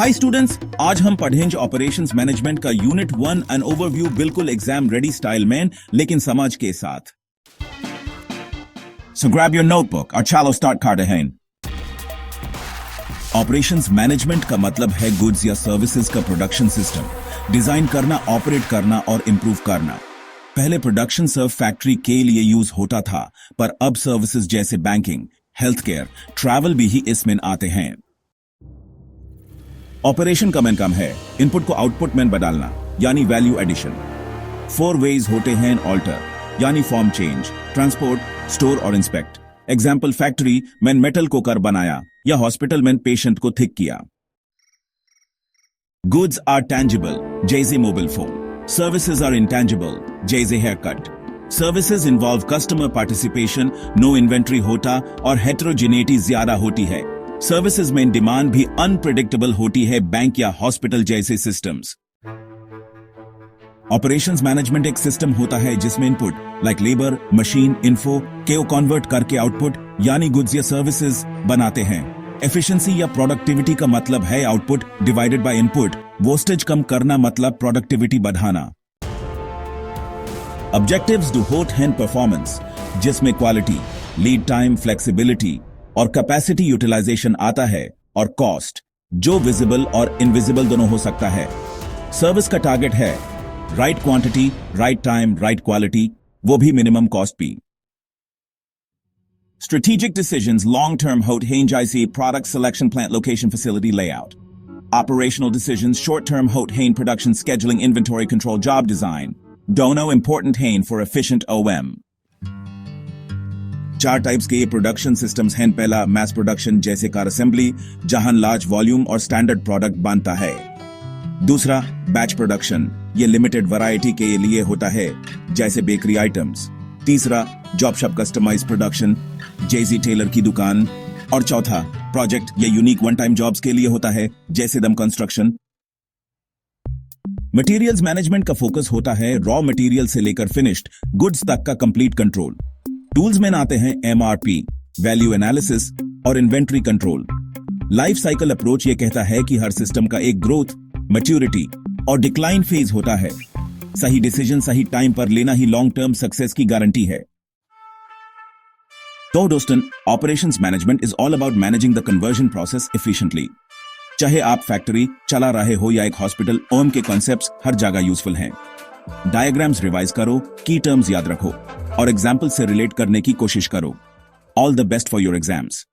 Hi students, आज हम पढ़ेंगे ऑपरेशंस मैनेजमेंट का यूनिट 1 एन ओवरव्यू, बिल्कुल एग्जाम रेडी स्टाइल में, लेकिन समझ के साथ। सो ग्रैब योर नोटबुक और चलो स्टार्ट करते हैं। ऑपरेशंस मैनेजमेंट का मतलब है गुड्स या सर्विसेज का प्रोडक्शन सिस्टम डिजाइन करना, ऑपरेट करना और इंप्रूव करना। पहले प्रोडक्शन सिर्फ फैक्ट्री के लिए यूज होता था, पर अब सर्विसेज जैसे बैंकिंग, हेल्थ केयर, ट्रैवल भी ही इसमें आते हैं। ऑपरेशन कम एंड कम है इनपुट को आउटपुट में बदलना, यानी वैल्यू एडिशन। 4 वेज होते हैं ऑल्टर, यानी फॉर्म चेंज, ट्रांसपोर्ट, स्टोर और इंस्पेक्ट। एग्जाम्पल, फैक्ट्री में मेटल कोकर बनाया या हॉस्पिटल में पेशेंट को थिक किया। गुड्स आर टैंजिबल, जैसे mobile phone. Services are intangible, जैसे haircut. Services involve customer participation, no inventory होता और हेटेरोजेनिटी ज्यादा होती है। सर्विसेज में डिमांड भी अनप्रेडिक्टेबल होती है, बैंक या हॉस्पिटल जैसे सिस्टम्स। ऑपरेशंस मैनेजमेंट एक सिस्टम होता है जिसमें input like labour, machine, info को कन्वर्ट करके आउटपुट यानी गुड्स या सर्विसेज बनाते हैं। एफिशिएंसी या प्रोडक्टिविटी का मतलब है output divided by input. Wastage कम करना मतलब प्रोडक्टिविटी बढ़ाना। Objectives to hot hand performance, जिसमें क्वालिटी, लीड टाइम, फ्लेक्सिबिलिटी और कैपेसिटी यूटिलाइजेशन आता है, और कॉस्ट, जो विजिबल और इनविजिबल दोनों हो सकता है। सर्विस का टारगेट है right quantity, right time, right quality, वो भी मिनिमम कॉस्ट भी। Strategic decisions, long-term hot range IC, product selection, plant location, facility layout. Operational decisions, short-term hot range production, scheduling, inventory control, job design. Dono important hain for efficient OM. 4 types के production systems हैं। पहला, mess production, जैसे car assembly, जहां large volume और standard product बनता है। दूसरा, batch production, ये लिमिटेड वैरायटी के लिए होता है, जैसे बेकरी आइटम्स। तीसरा, जॉब शॉप कस्टमाइज प्रोडक्शन, जैसे टेलर की दुकान। और चौथा, प्रोजेक्ट या यूनिक वन टाइम जॉब्स के लिए होता है, जैसे दम कंस्ट्रक्शन। मटेरियल्स मैनेजमेंट का फोकस होता है रॉ मटेरियल से लेकर फिनिश्ड गुड्स तक का कंप्लीट कंट्रोल। टूल्स में आते हैं MRP, वैल्यू एनालिसिस और inventory control. Life cycle approach ये कहता है कि हर सिस्टम का एक ग्रोथ, मैच्योरिटी और डिक्लाइन फेज होता है। सही डिसीजन सही टाइम पर लेना ही लॉन्ग टर्म सक्सेस की गारंटी है। तो दोस्तों, operations management is all about managing the conversion process efficiently. चाहे आप फैक्ट्री चला रहे हो या एक हॉस्पिटल, ओम के कॉन्सेप्ट्स हर जगह यूजफुल हैं। डायग्राम्स रिवाइज करो, की टर्म्स याद रखो और एग्जाम्पल से रिलेट करने की कोशिश करो। All the best for your exams.